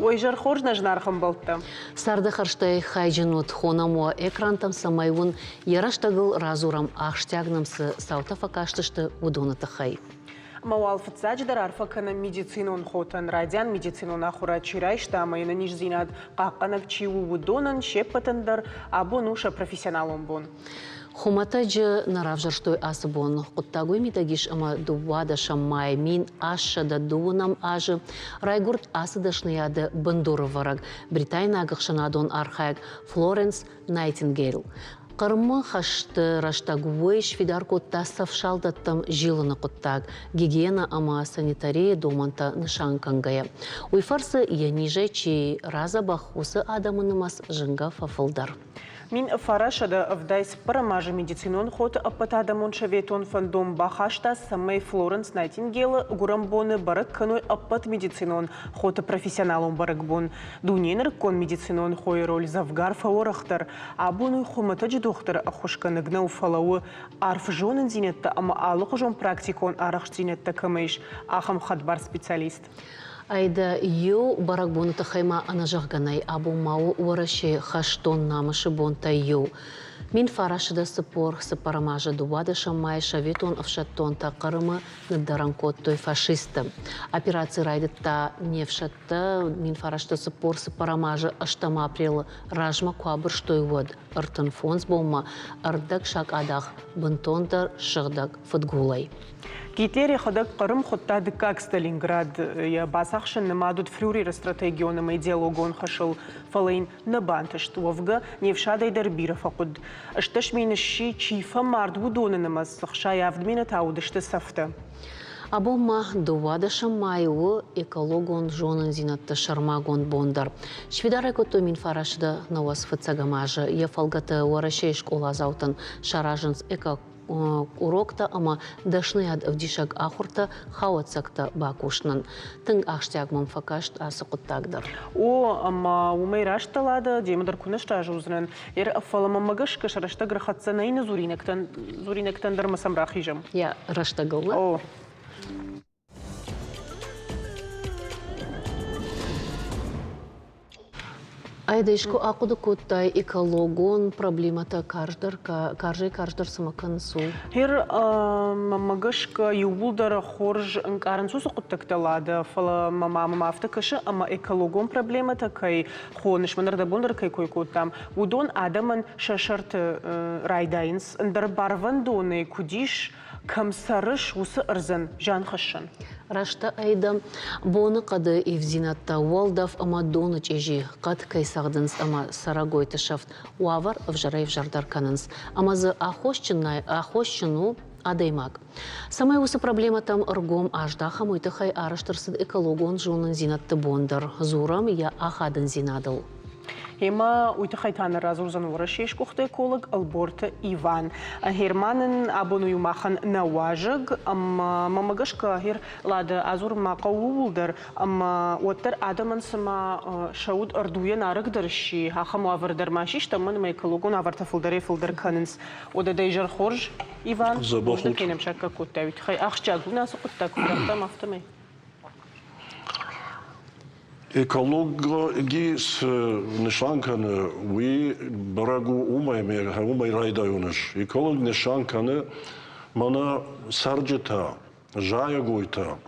Ойжар хоржна жнархам болтта. Сарды харштай хайджинут хонамо экрантам самайвун яраштагыл разурам ахштягнамсы саута факаштышты удоната хай. Мауал фацадждар арфакана медицинон хотан радиан медицинон ахура чирайшта майна нижзинад қақанак чиу удонан шеппатандар абонуша профессионалом бон. Хуматаджы наравжарштой асыбон құттагой митагиш ама дувада шаммай мин ашшада дуынам ажы райгурт асыдашныяды бандуровараг Бритайна агықшанадон архайг Флоренс Найтингейл. Қарымы хашты раштагуой швидар котта савшалдаттым жилыны құттаг, гигиена ама санитария доманта нышанкангая. Уйфарсы янижай чи разабах усы адамынымас жынга фафылдар. Мин фарашада вдайс парамажа медицинон ход аппатадамон шаветон фандом бахашта самой Флоренс Найтингейл гурамбоны барак каной аппат медицинон ход профессионалом баракбон. Дуненер кон медицинон хой роль завгар фаорахтар, абуну хуматач доктор ахушканы гнау фалау арф жонын зинетта, ама алых жон практикон арах зинетта камеш ахам хадбар специалист. Айда ю баракбоны тахайма анажахганай абу мау уараши хаштон намышы бонта ю. Мин фарашыда сыпор сыпарамажа дувада шамай шаветон авшаттон та қарымы наддаранкот той фашисты. Операция райдытта невшатта мин фарашыда сыпор сыпарамажа аштама апрелы ражма куабыр штой вод. Артын фонс болма ардак шак адах бынтондар шығдак футгулай. Китери ходак қарым хотта как Сталинград я басахшын намадут фрюрера стратегионам идеологон хашыл фалейн на бантышт вовга невшадай дарбира факуд. Шташ минши чифа мард вудонанамаз сахша явдмина таудышты сафта. Абома дувада шамайу экологон жонын зинатты шармагон бондар. Швидар экото мин фарашыда навас фыцагамажы. Ефалгаты уарашей школа заутын шаражынс эко урокта, ама дашны ад авдишак ахурта хауацакта бакушнан. Тынг ахштягмам факашт асықыттагдар. Ама умайрашталада демадар кунаштажы узнан. Афалама магашка шарашта грахатса найны зуринектан дармасам рахижам. Я раштагылна. Айдашко ақуды коттай экологон проблемата каждар самакан су. Хер мамагашка юбулдар хорж анкаран сусу құттакталады. Фала мама автокашы, ама экологон проблемата кай хоныш манарда бондар кай кой коттам. Удон адаман шашарты райдайнс, андар барван доны кудиш камсарыш усы ырзан жан хашан. Рашта айда боны қады евзинатта уалдав ама доны чежи қад кайсағдынс ама сарагой тышафт уавар вжарай вжардар канынс. Амазы ахощыну адаймак. Самай усы проблема там ыргом ажда хамойты хай араштырсыд экологон жонын зинатты бондар. Зурам я ахадын зинадыл. Хема уйтахайтана разурзан урашеш кухта эколог Алборта Иван. Херманын абону юмахан наважыг, ама мамагашка хер лада азур мақаулдар, ама оттар адаман сама шауд ардуя нарыгдарши, хахам авардар машиш, таман ма экологон авартафылдаре фылдар канынс. Ода дайжар хорж Иван, можно кенем шакка куттавит. Хай ахчагу насу кутта куттам автомай. Экологи с нишанканы уи барагу умай райдаюныш. Эколог нишанканы мана сарджета, жая гойта.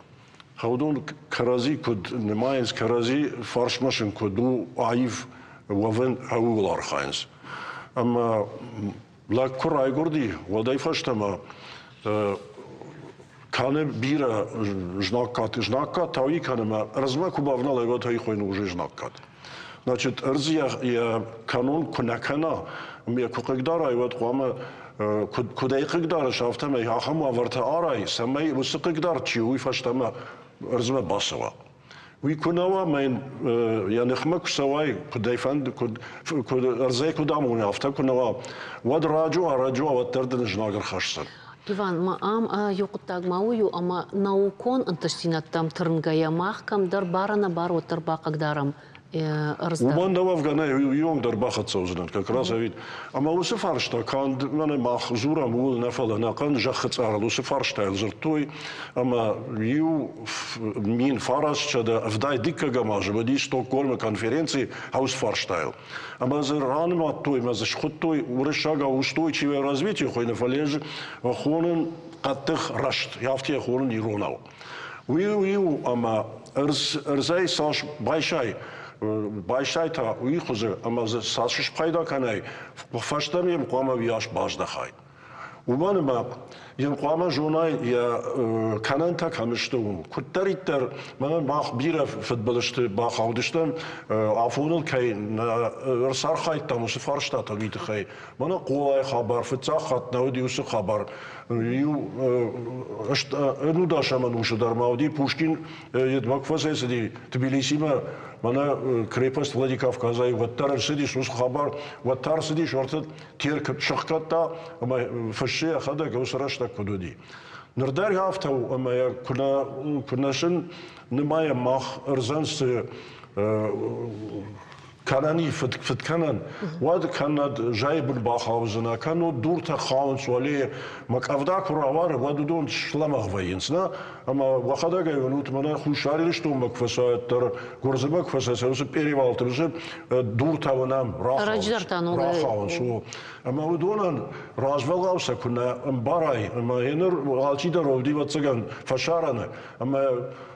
Хаудун карази куд немайнс карази фаршмашин куду аив вавен хаугулар хайнс. Ама лаккур айгурди вадай фаштама Кане бира жнаккат, тауи канема, разма кубавна лева таи хойну уже жнаккат. Значит, я канон кунакана, я кукагдара, и вот куама кудей кагдара шафтама, я хаму аварта арай, самай высокогдар, чиуи фаштама разма басова. Уи кунава майн, я нехма кусавай, кудей фанд, разай кудаму нафта кунава, вад раджу, вад терден жнагар хашсан. Иван, маам юқыттаг маую, ама наукон антастинаттам тұрынгая махкамдар барана бар отыр бақагдарам Уман давав гана юнг дар бахат саузнан, как раз авид. Ама усе фаршта, канд мане мах зурам ул нафала на канд жахат царал, усе фаршта зертой, ама ю мин фарас чада вдай дикка гамажа, води Стокгольм конференции хаус фарштайл. Ама за ранма той, ма за шхуттой урышага устойчивое развитие хойна фалеж хонен каттых рашт, яфтия хонен иронал. Уи ама эрзай саш байшай Байшайта уихузе, ама за сашиш пайда канай, фаштам ем қома вияш баждахай. Уманыма, ем қома жонай я кананта камышту. Куттариттер, мана бах бира футболышты бах аудыштым, афунул кай рсархайттам усы фарштата гитхай. Мана қолай хабар, фыцахат науди усы хабар. Ну да шаман ушы дармауди, Пушкин едмакфасайсыди, Тбилисима, мана крепость Владикавказа, и вот тар сидишь, ус хабар, вот тар сидишь, ортат терк шахката, фаши ахада гаусараш так подуди. Нердар хафтау, амая кунашин немая мах рзансы канани фитканан, вад канад жайбul бахаузна, кано дурта хаунс вали макавда куравар, вадудон шламах воинсна, ама вахадага иванут мана хушарили что макфасает тар горзабак фасается, усы перевал, тоже дурта ванам рахаунс. Ама удонан развалгауса куна барай, ама енер алчида ровди вацаган фашарана, ама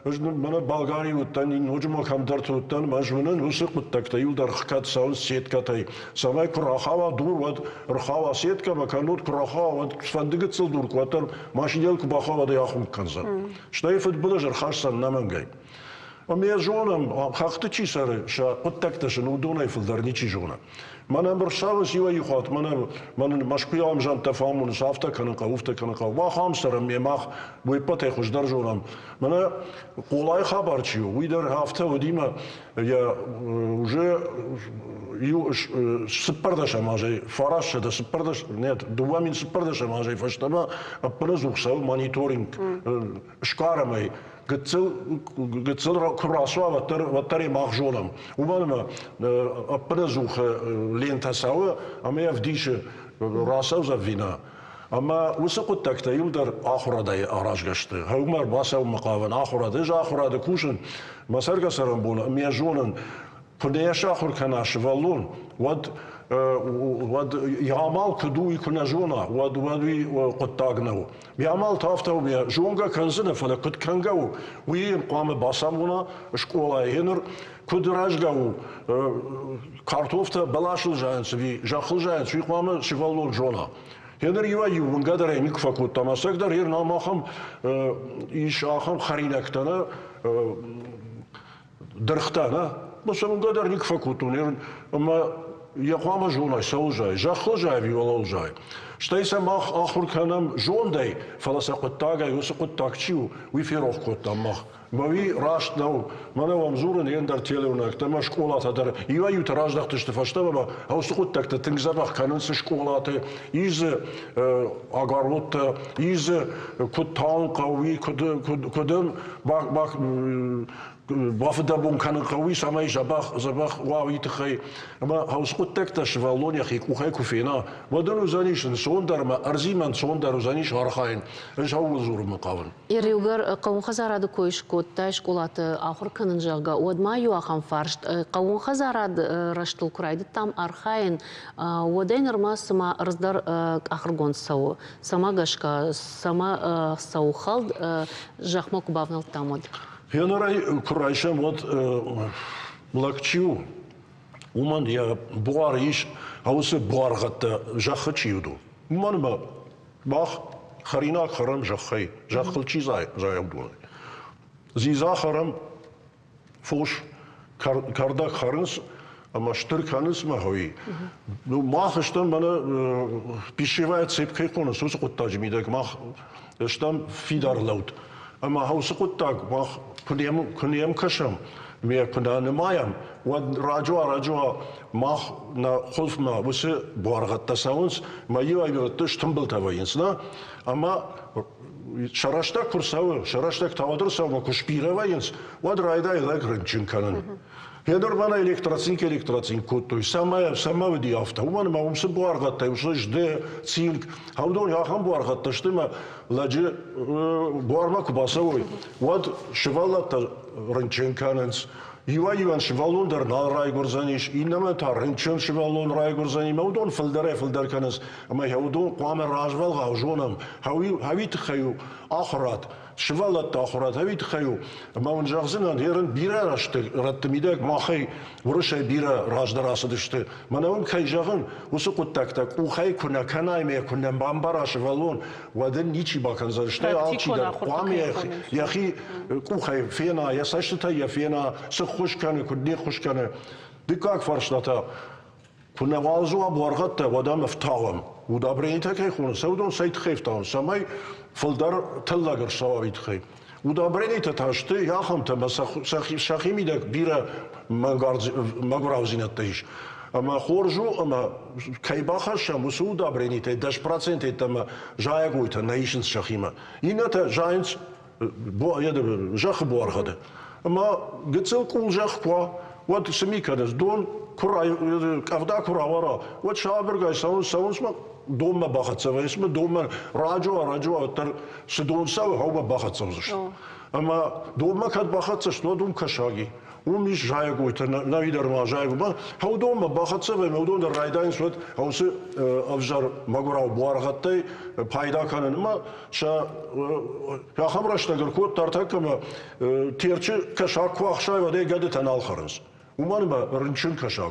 мана Болгария уттан ножма хамдарт уттан мажмунан усы куттакта юлдар хкат саус сеткатай. Самай крахава дур вад рхава сетка маканут крахава вад фандыгыцыл дур кватар машидел кубахава да яхун канза. Штайфет булажар хашсан намангай. Ама жонам хахты чисары ша куттакташын удонай филдарничи жона. Мана мршавс юа юхат, мана машкуям жан тафамун сафта канака уфта канака. Ва хамсарам мемах випате хуждар жонам. Мана колай хабарчио, уидар хафта удима я уже сыппардаша мажай, фараша да сыппардаш, нет, дуамин сыппардаша мажай, фаштама аппаназухсал мониторинг шкарамай. Гцел красва ватари махжонам. Уманма аппаназуха лентасава, ама я вдише расав за вина. Ама усакут такта юлдар ахурадай аражгашты. Хаумар басав мақаван ахурады, ахурады кушан. Масарга сарамбуна, ама жонан пудеяш ахур канаш валун. Вад ямал кду и кунажона, вадви коттагнау. Ямал тафтау я жонга канзина фала кот кангау. Уим қаме басамуна школа енер кудражгау картофта балашыл жайынсы ви жахыл жайынсы ви қаме шивалун жона. Енер юа юн гадаре никфакут тамасагдар ер намахам иш ахам харинактана дырхтана. Босам гадар никфакутун ер ама я қама жонай саужай, жахыл жай виололжай. Штайса мах ахур канам жондай, фаласа қоттагай, усы қоттакчиу, ви ферох қоттам мах. Мави раштнау, мана вам зурын ендар телеунак, тама школата дар, ива ют раждахты штефаштава, а усы қоттакта тыңзабах канынсы школаты, изы агаротта, изы қоттанқа, ви кодым, бак Бафдабун канан қауи самай жабах вауитхай ама хаусқуттакта швалония хикухай куфена мадону занишн сондарма арзиман сондару заниш архайн жаузур мақавын Ириугар қауын хазарады койш котта школаты ахур канан жага одма юахан фаршт қауын хазарады раштыл курайды там архайн одайнырма сама раздар ахыргон сау сама гашка сама сау халд жахмок бавнал тамод Янарай курайшам вот лакчиу уман я буар иш аусы буаргатта жахачиуду уман ба бах харина харам жахай жахылчи заябду зиза харам фош карда харынс ама штыр каныс махои ну махштан мана пищевая цепкой конус усы куттажмидак мах штам фидар лаут ама хаусы куттак мах Кунем кашам, мне куда не маям, вот раджуа мах на холфма, выше буаргатта саунс, мою айвер штамбл-то воинсна, ама шараштак курсавы, шараштак тавадыр савма кушпира воинс, вот райда и лагрын чинканан. Hedormana elektrocink kod, то есть сама види авто. У меня маумсы буаргатта, уже жде цинк. Хаудон я хам буаргатта, что мы ладже буарма кубасовой. Вот шевалата ранченканенс. Иван шевалон дар нал райгорзаниш, инама та ранчен шевалон райгорзани. Маудон филдер каненс. Ама хаудон قام راجвал гавжонам. Хавит хаю ахрат. شوالات آخرات هویت خیو ما اون جاغزنان هرن بیره راشته رد میدک ما خی ورشه بیره راج دراسه داشته من اون خی جاغن وسقط تک او خی کنه کنای می کنه بامبارا شوالون ودن نیچی باکن زرشته آلچی در قامی یا خی او خی فینا یا سشته یا فینا سخوش کنه کدی خوش کنه دکاک فرشته كنا والزوا بورغت ودام افتاهم ودابرين تكي خون سودون سيت خيفتان سماي فلدر تلاجر سوابيت خي ودابرين تتاشتي يا خمت بس شاخي ميدك بيرا مغراوزين التيش اما خورجو اما كي باخش مسو دابرين تي 10% تما جايغويت نايشنز شاخيما ينتا جاينز بو يد جاخ بورغد اما قتل كل جاخ كوا وات سمي كانز دون كرا كافدا كرا ورا وات شابر جاي ساون ما دوما باخت سوا اسمه دوما راجو تر سدون سوا هو باخت سوزش اما دوما كات باخت شنو دوم كشاغي ومش جايغويت نايدر ما جايغو هو دوما باخت سوا مودون در رايداين سوت هوس افجار ماغراو بوارغتي بايدا كانن ما شا يا خمرش نگر كوت ترتكم تيرچ كشاك واخشاي ودي гадетан алхарынс ومانما رنشن كشاغ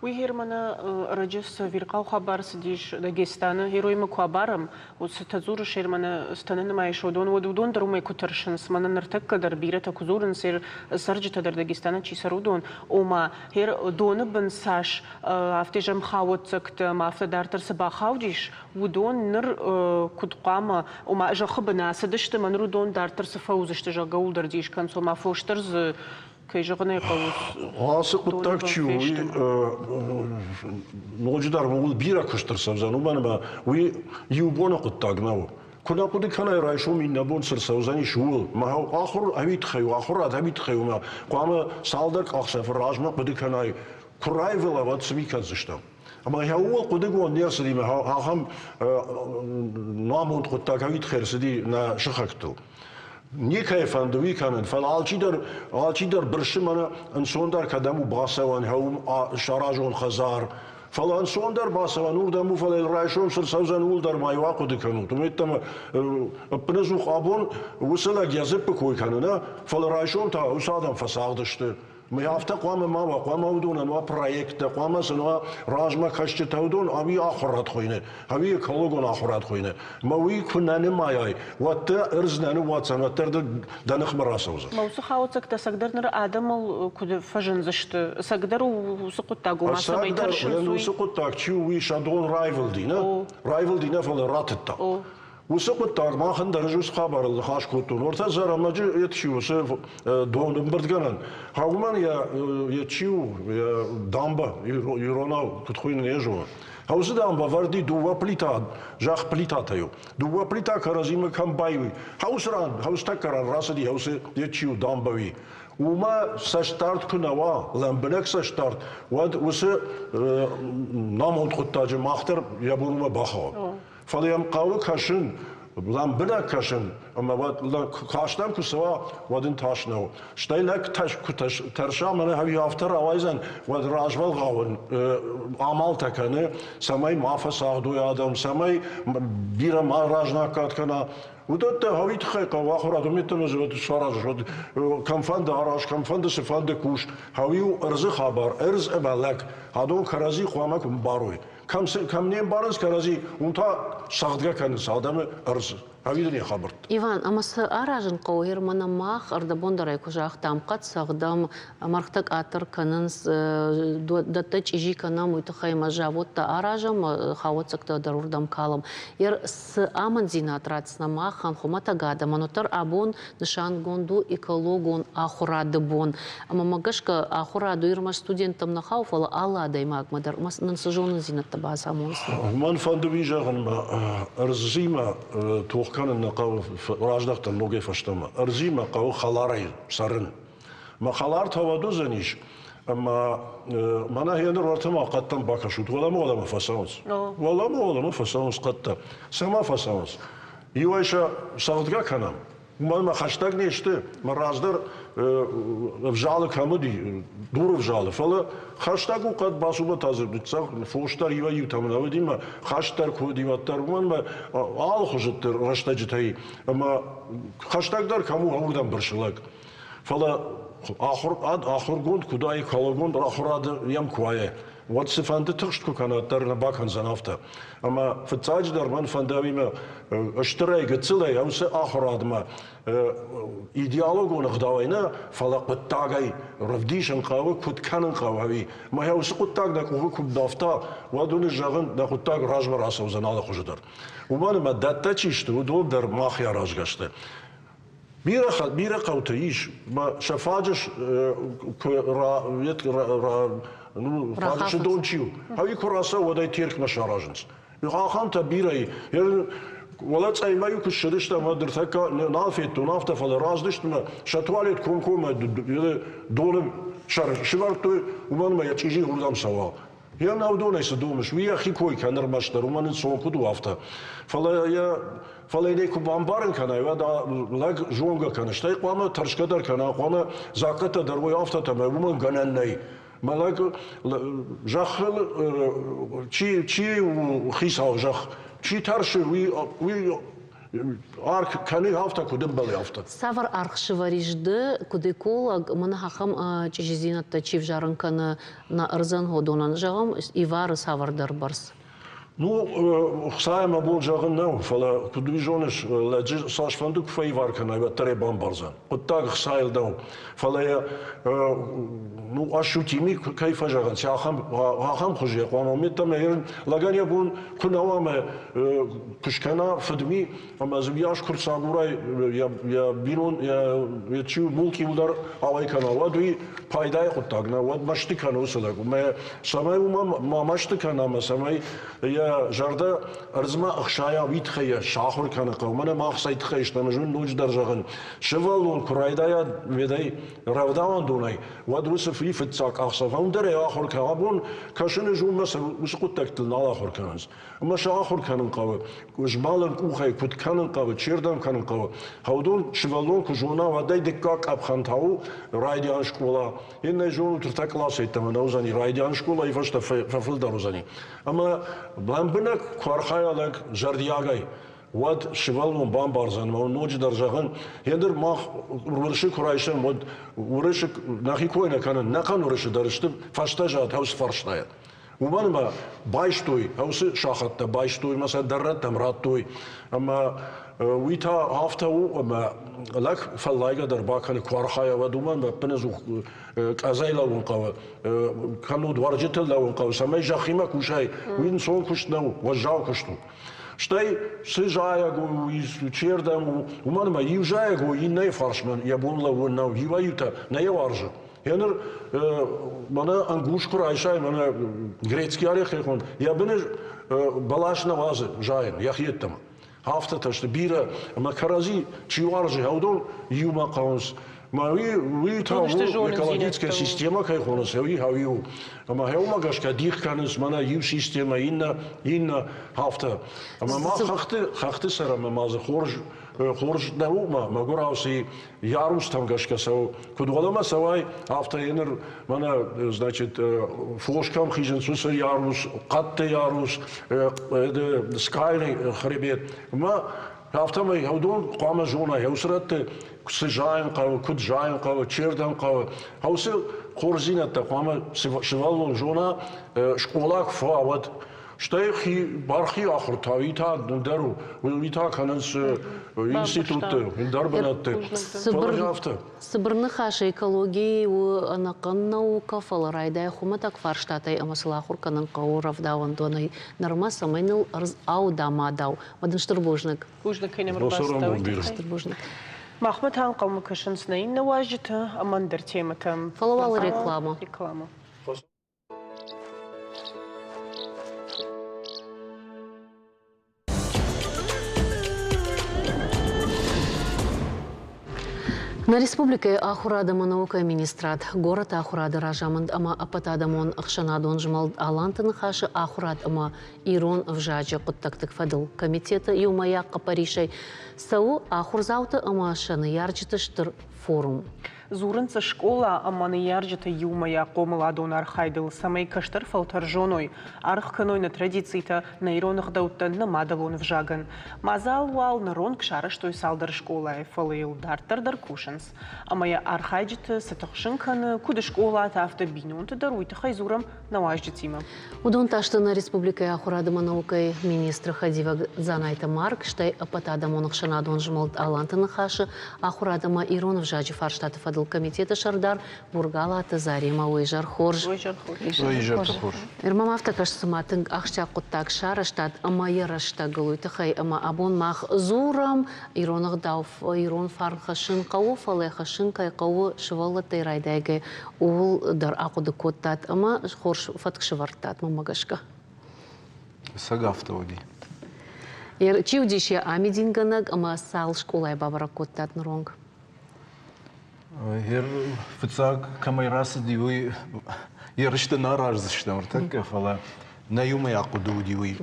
وهيرمنا رجس فيرقاو خبر سديش داغستان هيروي مكوابارم وستزور شيرمنا استنن ما يشودون ودودون درومي كوترشنس من نرتك در بيرتا كوزورن سير سرجتا در داغستان چي سرودون وما هير دون بنساش افتجم خاوتسكت ما افتدارتر سبا خاوديش ودون نر كدقاما وما اجا خبنا سدشت من رودون دارتر سفوزشت جا قول در ديش كان سو ما فوشترز كيجغني قوس قطاك تشوي نوجدار مول بيرا كشتر سبزانو ما وي يوبونا قطاك ناو كنا قد كان رايشو من نبون سر سوزاني شول ما هو اخر هبيت خيو اخر هبيت خيو ما قام سالدك اخسف راجما قد كان كرايفلا وات سميكان زشتم اما هو قد قون نيرسدي ما هم نامون قطاك هبيت خير سدي نا شخكتو نیکای فندوی کنن فل آلچی در برشمانه انسان در کدامو باسوان هم شراجون خزار فل انسان در باسوان اول دمو فل رایشون سر سوزن اول در مایوا قد کنن تو میتم پنزو خابون وصل گیزپ کوی کنن فل رایشون تا اوسادم فساد داشته میافته قام ما و قام ودون انواع پروژه قام سنوا راجما کشت تودون آبی آخرات خوینه آبی کلوگون آخرات خوینه ما وی کنن مایای وقت ارزنانه واتسان وقت دانخ مراسوزه. موسو خاوتك تسقدر نر آدم كود فجن زشت سقدر وسقط تاجو ما سمي ترشن سوي. سقط تاج شو وي شادون رايفل دينا فل راتتا. وسقط تاج ما خن درجوس خبر الخاش كوتون ورتا زرا ما جي يتشيو سيف دون بردغنن هاومان يا يتشيو يا دامبا يروناو كتخوين نيجو هاوز دامبا وردي دوا بليتا جاخ بليتا تايو دوا بليتا كرازيم كم بايوي هاوس تكران راسدي هاوس يتشيو دامباوي وما سشتارت كنوا لامبنك سشتارت ود وس نامون خطاج ماختر يابونما باخو فليم قاو كاشن لامبنا كاشن اما ود كاشتم كسوا ودن تاشنو شتايلك تاش كتاش ترشا من هاي افتر اويزن ود راجوال غاون عمل تكنه سماي مافس اخدو ادم سماي بيرا ما راجنا كات كنا ودت هاويت خيقه واخر ادم يتمزوت شراج كم فند سفند كوش هاويو ارز خبر ارز ابلك هادو كرازي خوامك باروي كم نيم بارز كرازي унта сагдга каныс адамы ырз авидни хабарт Иван, амасы аражын қауыр мана мақ ардабондарай кужақ тамқат сағдам марқтак атыр канынс датта чижи канам уйты хайма жавотта аражам хавоцакта дарурдам калам. Ер с аман зина атрацна мақ хан хумата гада манотар абон нышан гонду экологон ахурады бон. Ама магашка ахураду ирма студентам на хауфала алладай маг мадар мас нансажонын зинатта баса монс. Man van de wiezegen erzima toch kan een qau rajdaq tan loge fashtama erzima qau khalarай сарын. Ma khalart havadu zanish Ama bana henüz ortama kattan bakışıt. Valla mı fasanız? Valla mı fasanız katta? Sema fasanız. Yuvayşa sağdığa kanam. Bana hashtag ne işte? Marazdır vjалы kamudi, dur vjалы. Fala hashtag o kad basuba tazır. Foştar yuva yutamına ve değil mi? Hashtag kodivatlar. Bana al hoştur hashtagcıtayı. Ama hashtaglar kamu oradan başlayak. Fala ahır gond kudayı kalagond ahır adı yam kuaye. Wat se van de terst kanatlar na bakan zijn afta. Ama verzaaj der man van davime öştere getzile yamse ahradma idealog on gdawayna falaq batagay ravdishan qawa kut kanan qawawi ma yaw squtag da ku kub dafta wadun jagın da kutag rajmar asawzan ala khujudar. Uman ma datta çiştu do der mahya rajgaştı. Bira qawtayish ma şafajış ну, фарш дончил. Хави кураса водай терк на шаражнс. Хахан табирай. Вала цаймаю кушдышта мадр така нафет нафта фала раздышта шатуалет комкома долым шар швартой уманма я чижи урдам сава. Я навдонайся думаешь, вия хикой канар маштар уманын сонкуду афта. Фала неку бамбарын канай ва да лаг жонга канаштай қама таршкадар кана қама заката дарвой афта тама уман гананнай. Малак жахл чи хисал жах чи тарши ви арк кани хафта кудем бали хафта. Савар архшиварижды кудеколог мана хахам чижизинатта чив жарынканы на ырзан ходонан жагам ивар савардар барс. Ну, хсаема бол жагын нау, фала кудвижонеш ладжи сашфандук фейвар канай ва таре бамбарзан. Оттаг хсайл дау. Фала я ну ашутими кайфа жаган. Хахам хужи қаномета мейрен лагания бун кунаваме кушкана фдми ама звияш курсагурай я бинон я чу мулки удар авай канала дуи пайдай оттагна вад машти канусалак. Ме самай ума машти канама самай я жарда арзма ахшая витхая шахур кана қавмана мақсайт хайштама жун нуч даржаган шевалун курайдая ведай равдаван дунай вадрус фи фитсак ахсафан дер ахур кавабун кашын жун мас мусқуттактил алахур канас ама шахур канан қава жмалан ухай кут канан қава чердан канан қава хаудун шевалун кужуна вадай деккак абхантау райдиан школа инна жун турта класс айтама наузани райдиан школа и фашта фафилдарузани ама Ламбина квархаялак жардиягай. Вот шивалмон бамбарзан, мон ночь даржаган. Ендер мах урыши курайшан, вот урыши нахикойна канан, накан урыши дарышты, фашта жат, хаус фарштая. Уманма байштой, хаусы шахатта байштой, маса дарраттам раттой. Ама вита хафтау, ама лак фаллайга дар бакан квархая вадуман, пенезу казайла унқава, кану дваржителла унқава, самай жахима кушай, вин сон кушнау, важжау кушту. Штай сыжая го из чердам, уманма южая го и не фаршман, я бунла вон юваюта, на яваржа. Янер мана ангуш курайшай, мана грецкий орех ехон, я бене балашна вазы жаен, яхеттам. Hafta taştı bira ama karazi çivarcı havdol yuma kaons Mavi ta ekologiczka sistema kaj honos hevi haviu. Ama heuma gaška dihkanis mana ju sistema inna hafta. Ama ma hakti sara ma maze хорж наума магурауси ярус там гашка сау кудголама савай hafta yenir mana значит флошкам хижен сусер ярус қатты ярус de скайли хребет ма hafta май хаудон қама жона хаусратты сыжайын қавы куджайын қавы чердан қавы хаусы хорзинатта қама шивалон жона школак фават Штайхи бархи ахр тавита дару вита канас институт дарбанатты Сыбырны хаша экологии у анакан наука фаларайда хуматак фарштатай амасалахур канан каурав даван донай норма самайныл аудамадау мадынштырбожник Бужник кенем рубастау Махмед хан қауымы кашынсынайын наважыты амандыр тематым Фалавал реклама На республике Ахурадама наука министрат. Город Ахурада ражаманд ама апатадамон ахшанадон жмал алантын хаши Ахурад ама Ирон вжаджа құттактық фадыл комитета юмаяқ қапаришай. Сау Ахурзауты ама шаны ярджитыштыр форум. Зурынца школа аманы ярджита юмая комаладон архайдыл самай каштыр фалтаржоной. Архканойна традицийта на иронах даутта намадалон вжаган. Мазал уал нарон кшара, что и салдар школа и фалейл дартардар кушанс. Амая архайджита сатахшинкан куда школа тафта бинунта даруйта хайзурам наважджитима. Удон ташты на республике Ахурадама наукай министр Хадива Занайта Марк, штай апатадамон ахшанадон жмал алантын хаши Ахурадама Ирон вжаджи фарштаты фадыл комитета Шардар Бургала Тазарима Уйжар Хорж. Ирмам автокаш саматын ахча куттак шараштат ама ярашта галуйта хай ама абон мах зурам Иронах дауф Ирон фарн хашин кау фале хашин кай кау швала тайрайдайге ул дар акуды коттат ама хорш фатк швартат мамагашка. Сагафтауди. Чиудище амидинганаг ама сал школай бабара коттат наронг. Her fıtsak kamerası diyor, yarışta naraz işte ortak falan. Ne yuma yakudu diyor.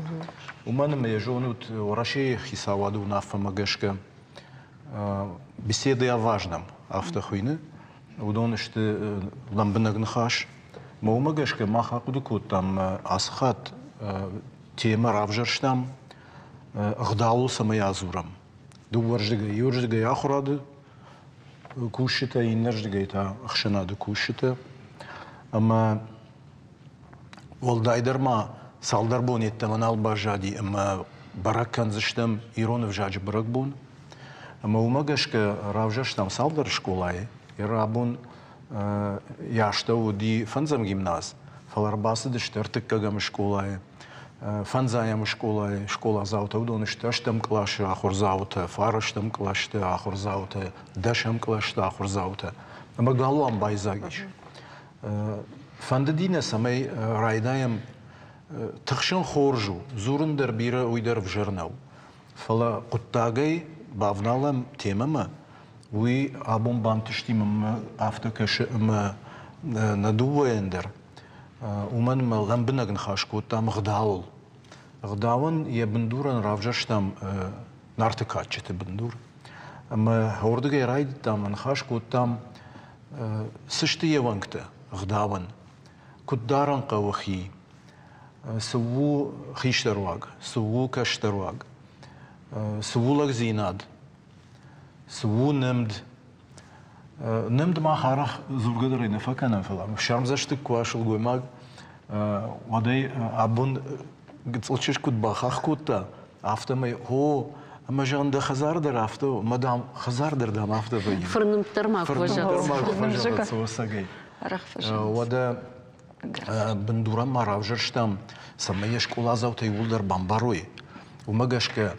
Umarım mecnunut uğraşı hisavadu nafama geçke. Беседы о важном автохуйны. Удон işte ламбынагны хаш. Маума geçke махакудукут там асхат тема равжарштам. Гдалу самаязурам. Дуваржига юржига яхурады. Кушите и нерждигайта ахшанады кушите. Ама волдайдерма салдарбон еттеман албажади ама бараккан зыштам Иронов жаджи баракбон. Ама умагашка равжаштам салдар школай ирабон яшта уди фанзам гимназ. Фаларбасы дыштартык кагам школай. Фанзаям школай, школа заута удон штам клаши ахурзаута, фараштам клашты ахурзаута, дашам клашты ахурзаута. Ама галуам байзагиш. Фандадина самай райдаям тахшан хоржу, зурундер бира уйдер вжернау. Фала куттагай бавналам темама, уи абон бантыштимам автокаши надуваендер. Уман ма ламбынагн хашку там гдаул. Гдаун я бендуран равжаш там нартыкачты бендур. Ама ордыгай райд там ан хашку там сышты евангта гдаун. Куддаран кавахи. Суву хиштарваг, суву каштарваг. Суву лагзинад. Суву немд. Немд махарах зургадары нефаканам фалам. Шармзашты куашыл гоймаг. Вадай абун гцлчиш кут бахах кутта. Автомай о мажанда хазардер авто мадам хазардер дам авто бай. Фырным тармак вожат. Сосагай. Вада бендурам маравжерштам самая школа заутай улдар бамбарой. Умагашка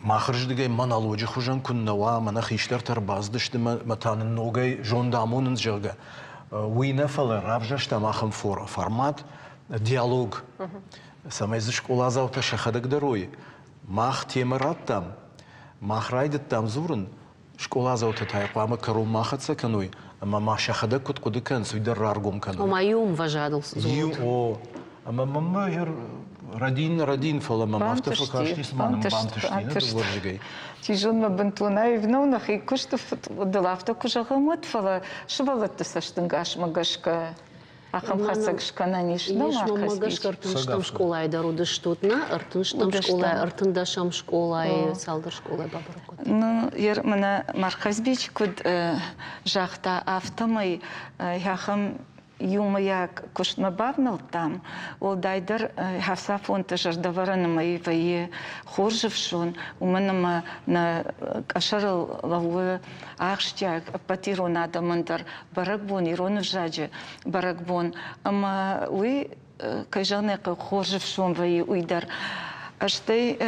махрждыгай монологи хужан куннава мана хиштар тарбаздышты матанын ногай жондамунын жага. Уйна фала равжашта махам фора формат диалог. Самая школа заута шахадак дарой. Мах темарат там, мах райдет там зурын. Школа заута тайпама кару махатса каной. Ама шахадак кут кудыкан суйдар раргум каной. Омаюм важадал зурын. О, ама мама радин фала мама автофакашти с маном бантышти дворжигай. Тижон ма бантуна и вновнах и куштов делавто кужагамот фала швалат саштынгаш магашка ахам хасагшка наниш дома магашка артынштам школай даруды штутна артынштам школай артындашам школай салдар школай бабаракот. Ну ер мана мархазбич куд жахта автомай яхам юмаяк куштма бавнал там, ол дайдер хаса фонта жардаварана мои вае хоржевшон, уманама на ашарал лавы ахштяк патиру надо мандар баракбон, Иронов жаджи баракбон, ама уи кайжаны хоржевшон вае уйдар. Аштай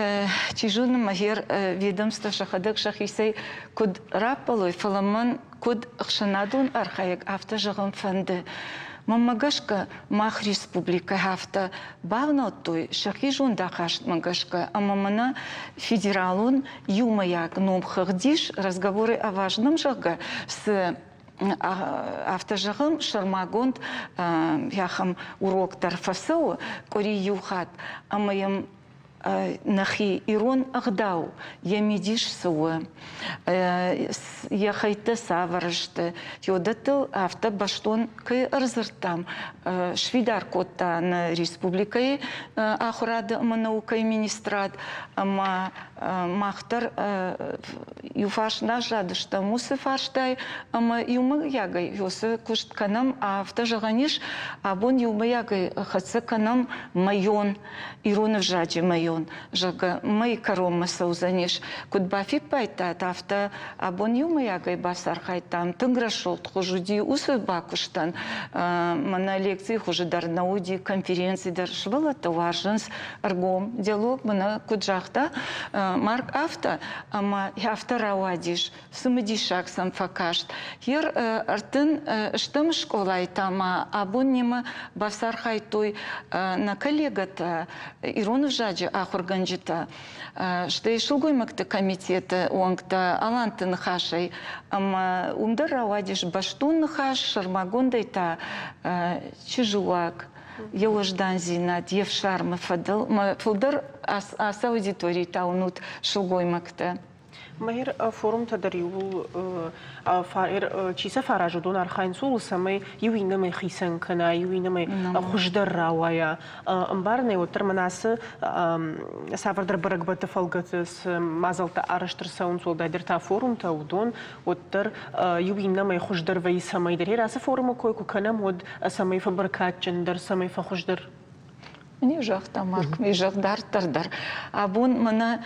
тижуна махер ведомство шахадак шахисей куд рапалой фаламан куд хшанадун архаек автожагам фанды. Мамагашка мах республика хафта бавна той шахижун дахашт магашка, а мамана федералун юмаяк ном хахдиш разговоры о важном жага с автожагым шармагонд яхам урок тарфасау кори юхат, а моем нахи ирон агдау, я медиш суы, я хайты саварышты, йодатыл авто баштон кай арзыртам, швидар котта на республикай ахурады манаукай министрат, ама махтар юфашна жадышта мусы фаштай, ама юмы ягай, йосы кушт канам авто жаганиш, абон юмы ягай хатсы канам майон, иронов жаджи майон. Жага май карома саузаниш, куд бафик пайта тафта абон юмы ягай басар хайтам, тынграшолт хожуди усы бакуштан, мана лекции хожи дар науди конференции дар швала товарженс аргом диалог мана куджахта марк авто, ама яфта рауадиш, сумадишак сам факашт. Хер артын штым школай тама абон нема басар хайтой на коллегата иронов жаджи ахурганджита, что и шулгоймакта комитета уангта алантын хашай, ама умдар рауадиш баштун хаш шармагондайта чижуак, елаждан зинат, евшармы фадыл, фылдар ас аудитории таунут шулгоймакта. ماهر فورم تدريول فائر چیزا فراجدون أرخين سول سمي يوينا ما خيسان كنا يوينا ما خجدر راويا أمبارني وتر مناس سافر در برق بتفلقت مازلت أرشتر سون سول داير تا فورم تودون وتر يوينا ما خجدر وي سمي در هراس فورم كوي كنا مود سمي فبركات جندر سمي فخجدر مني جاخ تمارك مي جاخ دار تردر أبون منا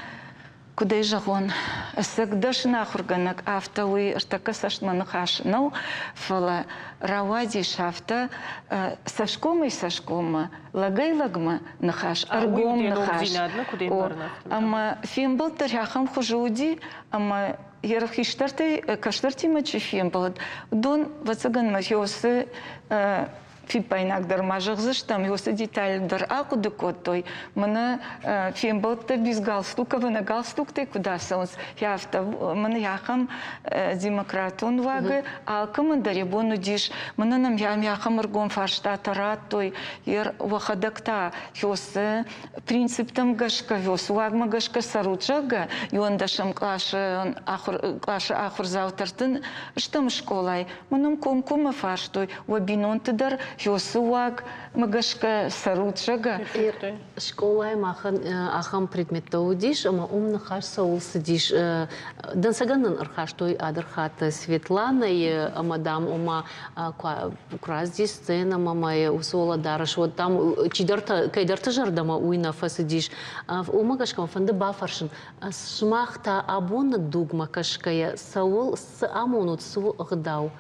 куда жагон сагдаш нахурганак автоуи артакасаш манахаш но фала равади шафта сашкома и сашкома лагай лагма нахаш аргом нахаш ама фим был таряхам хужуди ама ерхиштартай каштарти мачи фим был дон вацаган махиосы фипайнак дар мажагзыш там йосы деталь дар акуды коттой мына фембалта без галстука на галстуктай куда сонс яфта мына яхам демократон вагы а командаре бону диш мына нам яхам аргон фашта тарат той ер вахадакта йосы принциптам гашка йос вагма гашка саручага йондашам клашы ахур завтартын штам школай мыным комкома фаштой вабинон тыдар Йосуак магашка саручага. Школа ахам предмета удиш, ама умна хаш саул сидиш. Дансаганан архаш той адархат Светлана и мадам ума кразди сцена мама усола дараш вот там чидарта кайдарта жардама уйна фасидиш. Ума гашкам фанда бафаршин. Шмахта абона дугма кашкая саул с амонут су гдау.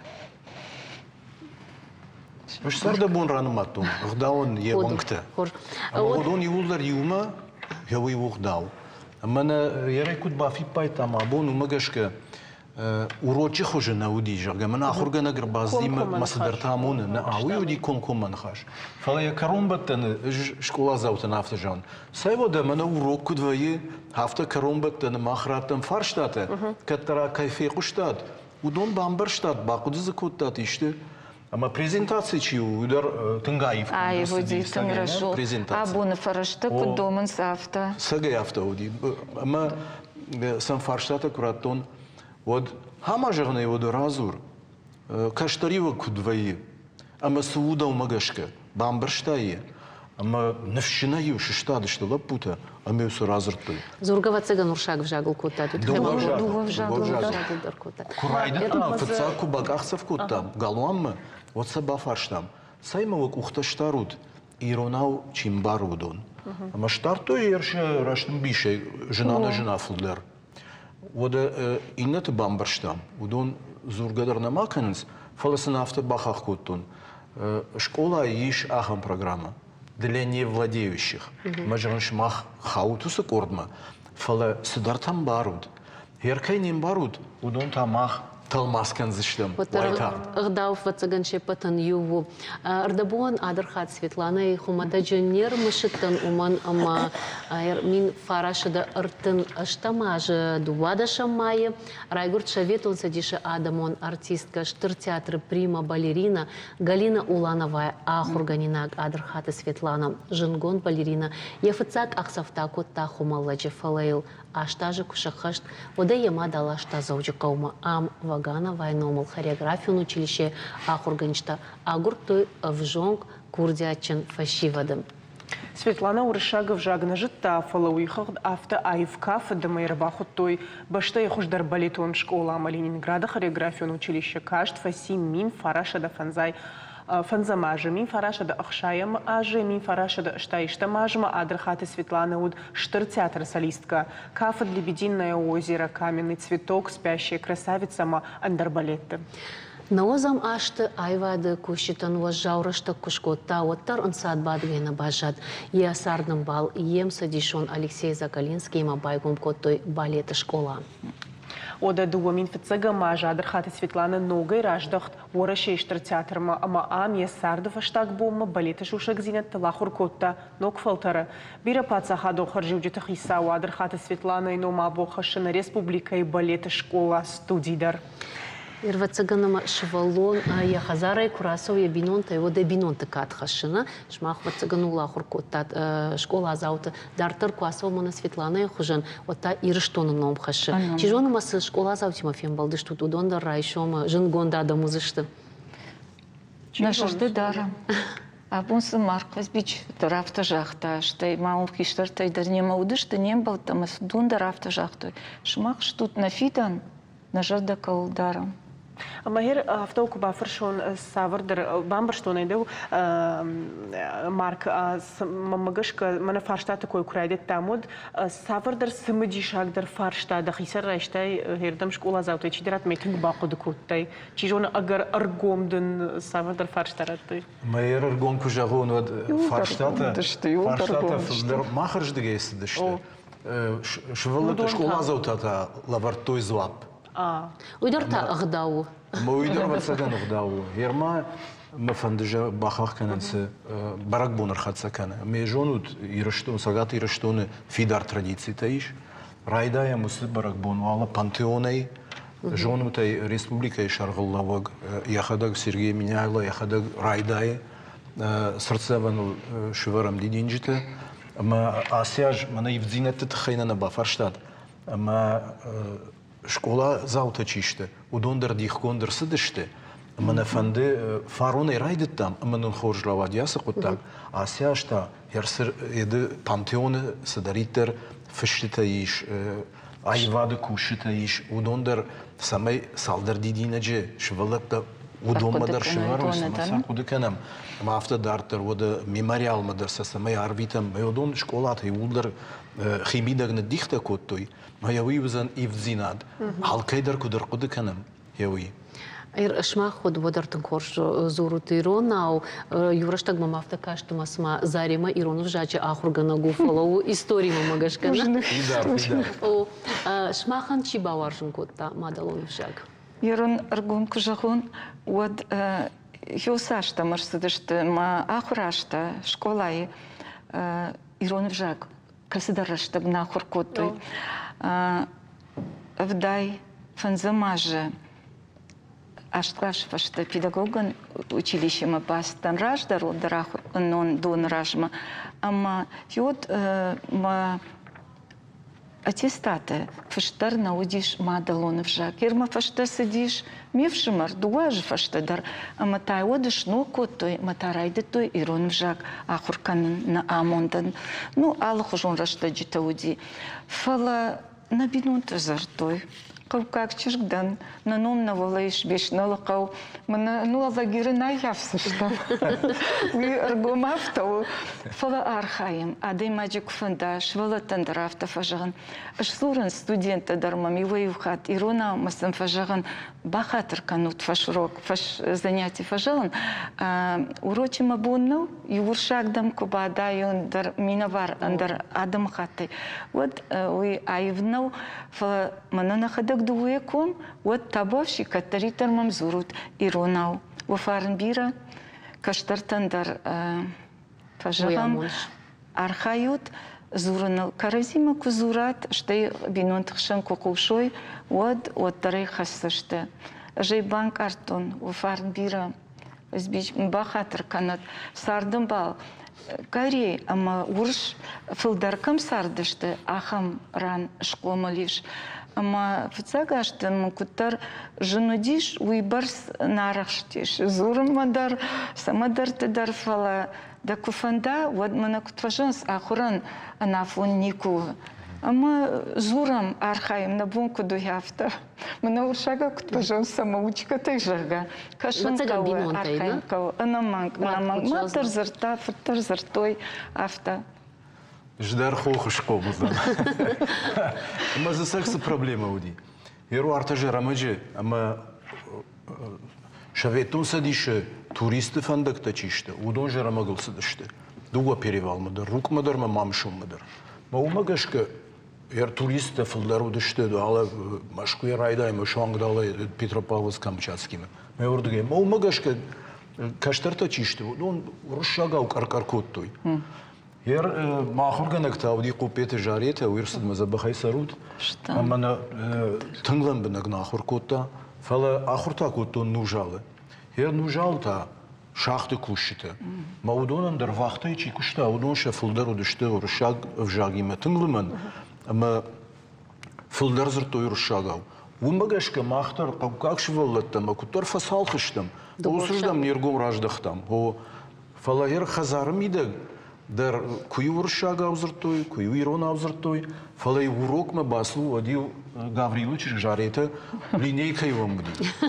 مش صار دبون رانو ماتون غداون يوانكتا غدون يولر يوما هو يوغداو اما انا يرى كنت بافي بايتا مع بون ومغشك وروتشي خوجه ناودي جرجا من اخر جنا غربازدي مصدرتا مون ناوي ودي كوم منخاش فلا يكرون بتن شكولا زاوت نافتجان سايبو ده من وروك كدوي هافتا كرون بتن ماخراتن فرشتاته كترا كيفي قشتات ودون بامبرشتات باقودز كوتات işte Ama prezentatsiya chi ular tingaif. Ai vodi tingrashu. Abun farashta kudoman safta. Saga yafta udi. Ama sam farshta kuraton vod hama jagna vod razur. Kashtariva kudvai. Ama suuda umagashka. Bambershtai. Ama nafshina yu shtad что лапута. Ами усу разртой. Зургава цыган уршак в жагл кота. Дуга в жагл дар кота. Курайда там фцаку багахсав кота. Галуамма вот саба фарштам. Саймавак ухташтарут иронау чимбарудон. Ама штарто ерше рашным бише жена на жена фулдер. Вот иннет бамбарштам. Удон зургадар намаканс фаласна авто бахах коттон. Школа иш ахам программа. Для невладеющих. Мажраншмах хаутуса кордма. Фала сидартам баруд. Еркайним баруд. Удон тамах талмаскен зиштем. Лайта. Гдав вацаганче патан юву. Ардабон адырхат Светлана и хумата дженер мышыттан уман ама мин фарашыда ыртын аштамажы дувада шамайы. Райгурт шавет он садиша адамон артистка штыр театры прима балерина Галина Улановая ахурганинаг адырхаты Светлана жингон балерина ефыцак аксафта котта хумалладжи фалейл аштажы кушахашт ода яма далашта заужи каума ам вагана вайномал хореографию училище ахурганичта агурты вжонг курдячен фашивадым. Светлана Урышагов жагна житта фалауихах авто айвкаф дамайрабаху той башта я хуш дарбалитон школа Ленинграда хореографию училище кашт фасим мин фараша да фанзай фанзамажа мин фараша да ахшаям аже мин фараша да штаишта мажма адрахаты Светлана уд штыр театр солистка кафа Лебединое озеро каменный цветок спящая красавица ма андарбалетты. Наозам ашты айвады кушитан важаурышты кушкотта оттар ынсад бадгайна бажад. Ясардым бал ем садишон Алексей Закалинский ма байгум коттой балеты школа. Ода дуамин фицага мажа адрахаты Светлана ногой рождахт ворашештр театрма ама ам ясардов аштаг бома балеты шушак зинет лахур котта ног фалтара. Бира пацаха дохар живджитах исау адрахаты Светлана и нома бохашина республика и балеты школа студидар. Ирвацаганама швалон я хазарай курасов я бинон та его де бинон тыкат хашина шмах вацаганула хуркота школа азаута дартер курасов мона Светлана я хужан ота ирштону ном хаши чижону масы школа азау Тимофеем балдыш тут удонда райшома жингонда да музышты Нашажды дара. А бонсы маркваз бич рафта жахта штай маум хиштар тай дарнема удышты не был там с дунда рафта жахтой шмах штут на фидан нажарда калдарам. Махер автоку бафершон савардер бамберштон идeu марк мамагашка мана фарштата кой курайдет тамуд савардер сымыдишагдер фарштада хисар раштай хердам школа завтай чидерат метинг бақуды куттай чижон агар аргомдын савардер фарштаратты Майер аргом кужагон вот фарштата филдер махарждыга естидишти швылыты школа завтата лавартой звап уйдарта агдау. ما ويدور بتسكن غداو يرما ما فندجا بخاخ كاننس барак бонер хатсакана межонут ирштон сагат ирштон фидар традиции таиш райдая мус барак бон вала пантеоней жонутай республика и шаргаллаваг яхадаг Сергей Миняйло яхадаг райдай срцеван шварам дидинжите ма асяж мана ивзинет тхайна на бафарштад ма школа заутачиште, удондер дихкондер сидиште, мене фанди фарони райдит там, мене хоржлава дяса коттак, а сяшта ярсер еде пантеоне сидаритер фиштитаиш, айвады кушитаиш, удондер самай салдер дидинеже, швалепта удомадар швармс, маса кудекенем, мафта дартер, вода мемориал мадарса самай арвитам, меодон школата и удер химидагне дихта коттой. ما يوي وزن إفزيناد هل كيدر كدر قد كنم يوي شما خود ودرتن خورش زورو تيرون أو يورشتاق ما مفتكاش تماسما زاريما إيرونو جاچه آخر گنا گوفلو истории مماگش كنا أو شما خان چی باورشون كوتا مادالون وشاق يرون أرجون كجاخون ود يوساشتا مرسدشت ما آخراشتا شكولاي إيرون وشاق كسدرشتا بنا آخر كوتوي вдай фанзамаже аштлаш фашта педагоган училище ма бастан раждару дарах нон дон ражма ама йод ма аттестаты фаштар наудиш ма далонов жак ирма фашта сидиш мевшимар дуаж фашта дар ама тай одиш но коттой матарайды той ирон жак ахуркан на амондан ну алхужон рашта житауди фала на бинунта зартой как чешгдан на ном на волейш беш на лакау мана ну алагиры на явсы что ви аргумафтау фала архаем адей маджик фандаш фала тандрафта фажан ашсуран студента дармами воюхат ирона масам фажан бахатр канут фашрок фаш занятий фажан урочи мабунну юршагдам кубадайон дар минавар андар адам хаты вот ви айвнау фала мана нахада так дуеком, вот табовши катаритер мамзурут иронау. Вафарн бира, каштартандар пажагам, архают, зурнал каразима кузурат, что бинонтхшан кукушой, вот тарей хасаште. Жей банк артон, вафарн бира, сбич бахатр канат, сардым бал. Кари, ама урш филдаркам сардышты, ахам ран шкомалиш. Ама фцагаштын кутар жынудиш уйбарс нарахштиш. Зурым мадар, самадар тыдар фала. Да куфанда, вот мана кутважанс ахуран анафун нику. Ама зурам архаим на бунку дуяфта. Мана уршага кутважанс самоучка тайжага. Кашан кауэ архаим кау. Анаманг, матар зарта, фыртар зартой афта. Ждар хохуш кобузан. Ама за секса проблема уди. Еру артажи рамаджи, ама шаветун садише туристы фандакта чиште, удон же рамагыл садыште. Дуга перевал мыдар, рук мыдар, ма мамшум мыдар. Ма умагашка ер туристы фылдар удыште, ала машку ер айдай, ма шуангдалы Петропавловск-Камчатскими. Ма урдуге, ма умагашка каштарта чиште, удон рушагау каркоттуй. Ер махурганак тавди купете жарете, уирсад мазабахай сарут. Амана тынглан бинак нахур котта, фала ахурта котто нужалы. Ер нужалта шахты кушите. Маудонан дар вахтай чи кушта, удон ша фулдар удыште уршаг вжагиме тынглыман, ама фулдар зыртой уршагау. Умбагашка махтар как шваллаттам, акутар фасалхыштам, усуждам нергом раждахтам. Фала ер хазарым идаг. Дар куи уршага авзыртой, куи ирон авзыртой, фалай урок ма баслу одил Гаврилович жарете линейкой вам буди.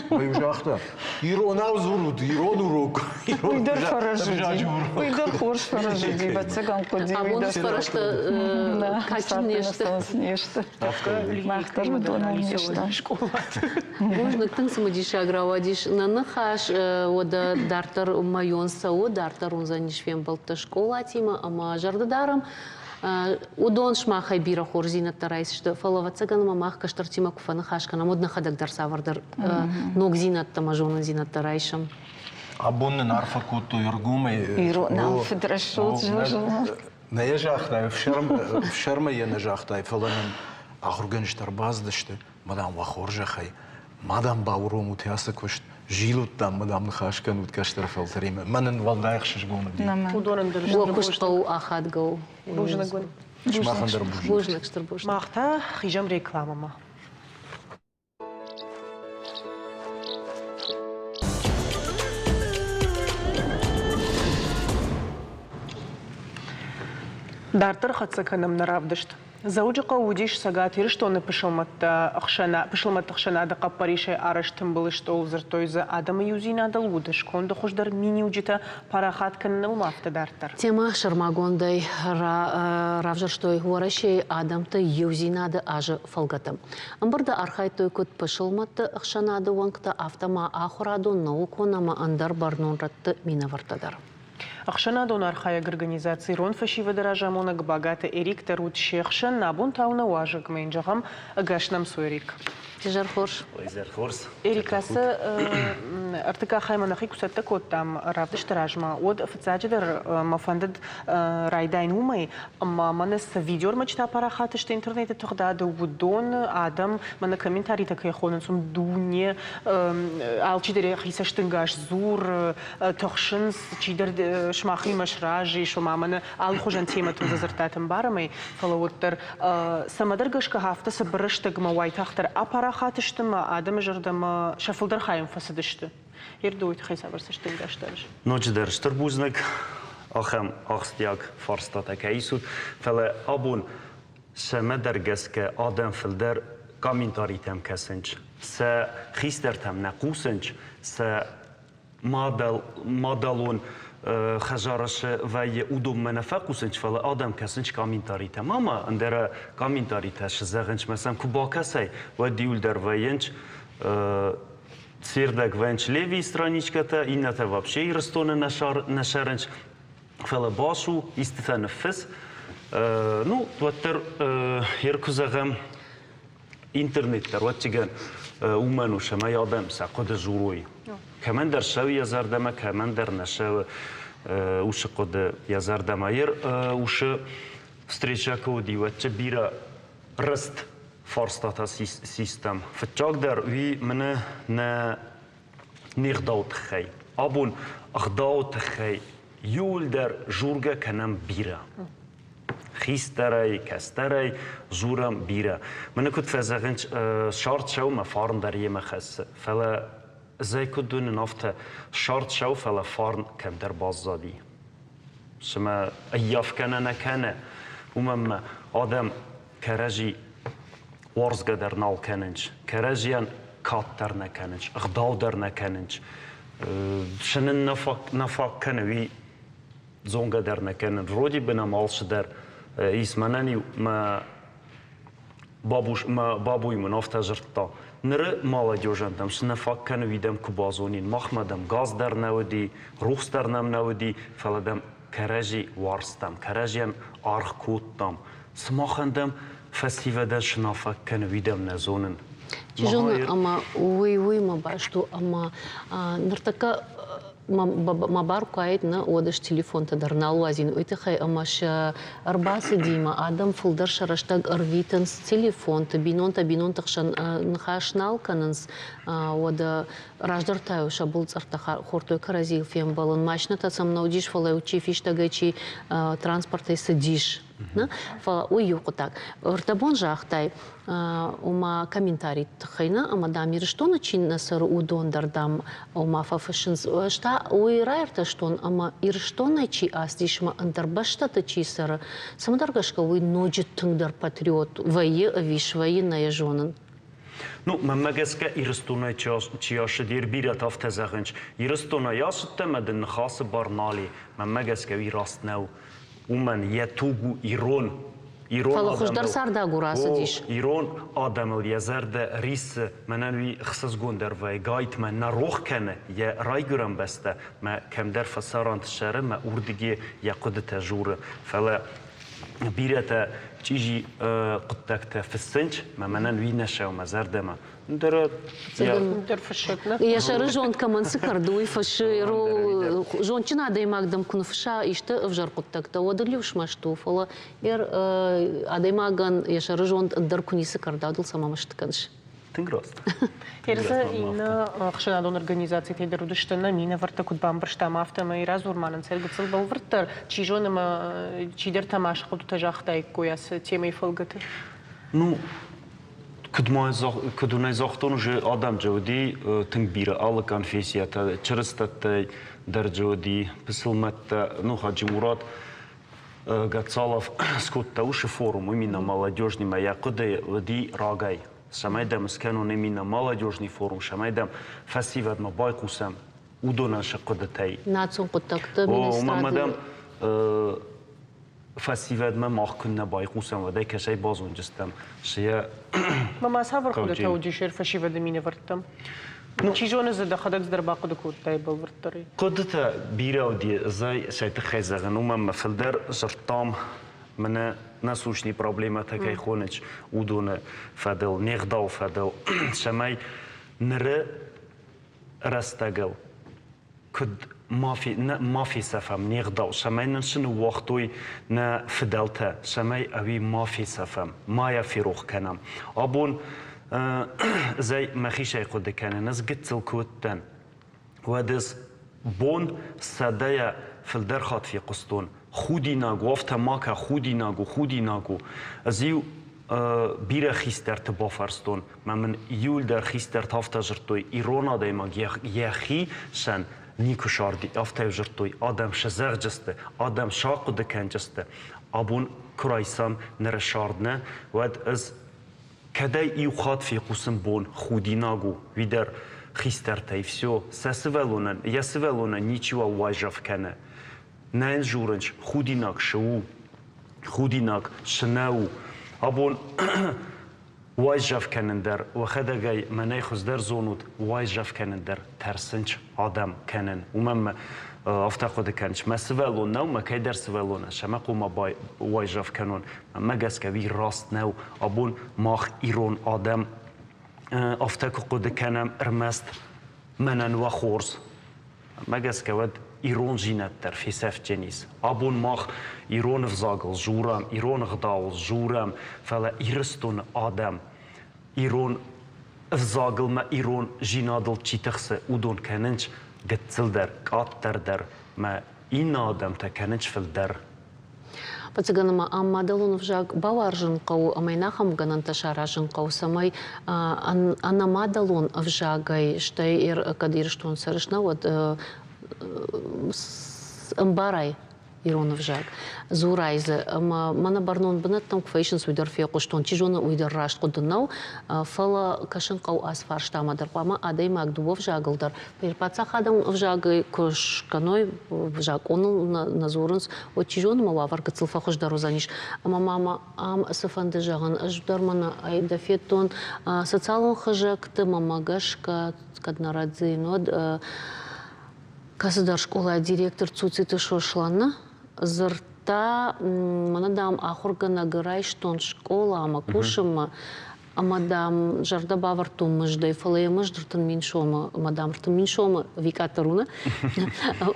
Вы жахта. Ирон авзурут, ирон урок. Уйдар фаражуди. Уйдар хорш фаражуди. Бацаган коди. А он фарашта качан нешта. Махтар мадона нешта. Можно тың самадиш агравадиш на нахаш ода дартар майон сау дартар он занишвен балта школа тима ама жардадарам удон шмахай бира хорзина тарайс что фалавацаган мамах каштартима куфана хашкана модна хадак дарсавардар ног зинат тамажона зинат тарайшам абонны нарфа котто юргумай иро нам федрашот жожо на ежахтай в шарма я на жахтай фаланан ахургаништар баздашты мадам вахоржахай мадам бауром утяса кошт жилут там мадам хашкан уткаштар фалтериме манен валдайх шишгон Удонан дырш. Локушпау ахат гау. Бужнагун. шмахандар бужу Бужнак штар бужнак. Махта хижам рекламама. Дартар хацаканам наравдышт. Заужиқа удиш сагат ирштоны пышылматта ахшана да қаппаришай араштым былышты ол зыртойзы адамы юзина дал удыш. Конды хождар мини уджита парахат канныл мафта дартар. Тема шармагондай равжарштой уарашей адамты юзинады ажы фалгатым. Амбарда архай тойкут пышылматты ахшанады вангта автома ахураду науконама андар барнон ратты минавартадар. Ахшанадон архаyak организации рон фашива дорожамонок богата Эрик Тарут Шехшан набун тауна важик менджагам гашнам суэрик. Тижар хорш. Эрикасы артыка хайманахи кусатта коттам равдыш таражма. Од официальдер мафандад райдайн умай, amma манас видеор мачта парахатышты интернете тогда удон адам мана комментарий такой хонен сум дуне алчидере хисаштынгаш зур тохшинс чидер шмахи машражи шумамана ал хожан тема ту зазартатым барамай фалауттар самадаргашка хафта сабрыштыгма вайтахтар апарахатыштыма адам жардама шафылдар хайм фасадышты. Ердуйт хайсабарсыштынгашtarж. Ночдер штурбузнак ахам ахстяк фарстата кайсут фала абун самадаргаска адам филдар комментарийтам касынч са хистертам нақусынч са мадалун خجارش و یه اودم منفق وسنج فلا آدم کسنج کامینتاری تمام اندر کامینتاری تاش زغنج مثلا کوبا کسی و دیول در وینج سیردک ونج لیوی страничка تا این تا вообще رستون نشارنج فلا باشو استفنفس ну توتر هرکوزغم интернет در وقتی که اومنو شما یادم سقط زوروی کمان در شو یزاردم کمان در نشو وش قد یزاردم ایر وش встреча کودی و چه بیرا رست فارستاتا سیستم فتجاک در وی من نه نقداوت خی آبون اخداوت خی یول در جورگه کنم بیرا خیسترای کسترای زورم بیره من کد فزگنج شارت شو مفارن دریه مخص فلا زي كدون نافته شارت شو فلا فارن كم در بازدادی شما ایاف کنه نکنه ومم آدم کرجی ورزگه در نال کننج کرجیان کات در نکننج اغداو در نکننج شنن نفاق کنه وی زونگه در نکنن رودی بنامالش در اسمانانی ما بابوی منافت جرتا نره молодежь دم شنفاق کنه ویدم کبازونین مخمدم گاز در نودی روخس در نم نودی فلدم کرجی وارستم کرجیم آرخ کودتم سماخندم فسیوده شنفاق کنه ویدم نزونن چیزون اما وی ما باشتو اما نرتکا ما باركو عيدنا ودش تليفون تدرنا وازين ويتخي اماش ارباس ديما ادم فولدر شرشتاق ارفيتنس تليفون تبينون تخشن نخاشنال كننس ودا راجدر تايو شابول царта хортой каразил фем балон машната сам наудиш фала учи фиштагачи транспорта сидиш на фала уюку так ортабон жахтай ума комментарий тхайна ама дамир что начин насар удон дардам ума фафашинс шта уирайрта штон ама ир что начи астишма андарбашта тачи сара самдаргашка уй ноджи тыңдар патриот вайы вишвайы наежонын. Ну, мамагеска ирстуна чияшы дир бират автазагынч. Ирстуна ясытта мәдін хасы барнали. Мамагеска вирастнау. Уман ятугу ирон. Фалахуждар сарда гурасы диш. Ирон адамыл язарда рис мананви хсыз гундер вай гайт мен нарох кene я райгурам баста ма камдар фасарант шары ма урдиге яқуды тажуры. Фала бирата چیزی قطعه فسنج من وینش و مزردم در فشتنا یا شر جون کمان سکردوی فشیرو جون چی نادی مقدم کن فشا ایشته افجار قطعه و دلیوش مشتو فلا یر آدی مقدم یا شر جون در کنی سکردادل سما مشتکنش تنگراست. Терза ина хшанадон организации тедер удыштана мина варта куд бамбырштам автома и разурманан цельгацел был вартар чижонама чидер тамаш худу тажахтай кояс темой фолгаты. Ну кудунай захтон уже адам джоди тингбира алла конфессията чрстата дар джоди писалматта ну хаджи Мурат Гацалов скотта уши форум именно молодежный моя куды ди рагай. شمایدم اسکنو نمینا молодежный форум شمایدم فستیوال ما بای قوسم او دونن شقدتای ناتون قطعه مامدم فستیوال ما ماخن نبای قوسم و دای کشای بازون جستم شیا ماما سافر خودت اوجی شیر فشیوال دمینه ورتم چیزونه زده خداک در باقی دکود تای بال ورتری قدرت بیرا ودی زای شیت خیزه نومم مفلدر زرتام من نسوشني проблема такая хонич удоне фадел нигдау фадел шамай нре растагал куд мафи сафам нигдау шамай ншну вақтои на фаделта шамай ави мафи сафам мая фирух канам абун زي مخيشة يقود كان ناس قتل كوتن ودز بون سدايا في الدرخات في قسطون خودی نگو افت ماکه خودی نگو ازیو بیره خیستر تبافرستون من یول در خیستر تافت جرتوی ایران دایما یخی شن نیکو شاردی افت جرتوی آدم شزر جسته آدم شاق دکن جسته ابون کرایسام نر شاردنه ود از کدای ایو خاط فی قسم بون خودی نگو ویدر خیستر تایفسیو سسولونن یا سولونن نیچیو واجف کنه نه جورنج خودیناک شو خودیناک شناو ابون وای جف کنن در و خدای منای خوز در زونود وای جف کنن در ترسنچ آدم کنن و من افتا خود کنچ ما سوالون نو ما کی در سوالونه شما قوم با وای جف کنون ما گس کوی راست نو ابون ماخ ایرون آدم افتا خود کنم ارمست منن و خورز ما گس کود ایران جینت در فیسف جنیس ابون ماخ ایران فزاگل جورم ایران غداول جورم فلا ایرستون آدم ایران فزاگل ما ایران جینادل چی تخسه اودون کننچ گتزل در کات در ما این آدم تا کننچ فل در Пацыганама аммадалун вжак баваржын қау амайнахам ганан ташаражын қау самай анамадалун вжагай штай ир кадирштун сарышна вот амбарай ирон вжак зурайзы мана барнон бынаттам кфейшн уйдар фе куштон чижона уйдар рашт кудынау фала кашын қау асфар штамадар қама адай магдубов жагылдар перпаца хадам вжагай кушканой вжак onun назурынс о чижона мавар кыцылфа хождару заниш мама ам сафанды жаган аждар мана айда фетон социалон хожакты мамагашка каднарадзинод касыдар школа директор цуциты шошлана зырта манадам ахургана гырай штон школа ама кушыма амадам жарда бавартум мыждай фалая мыждыртын миншома мадам ртын миншома викатаруна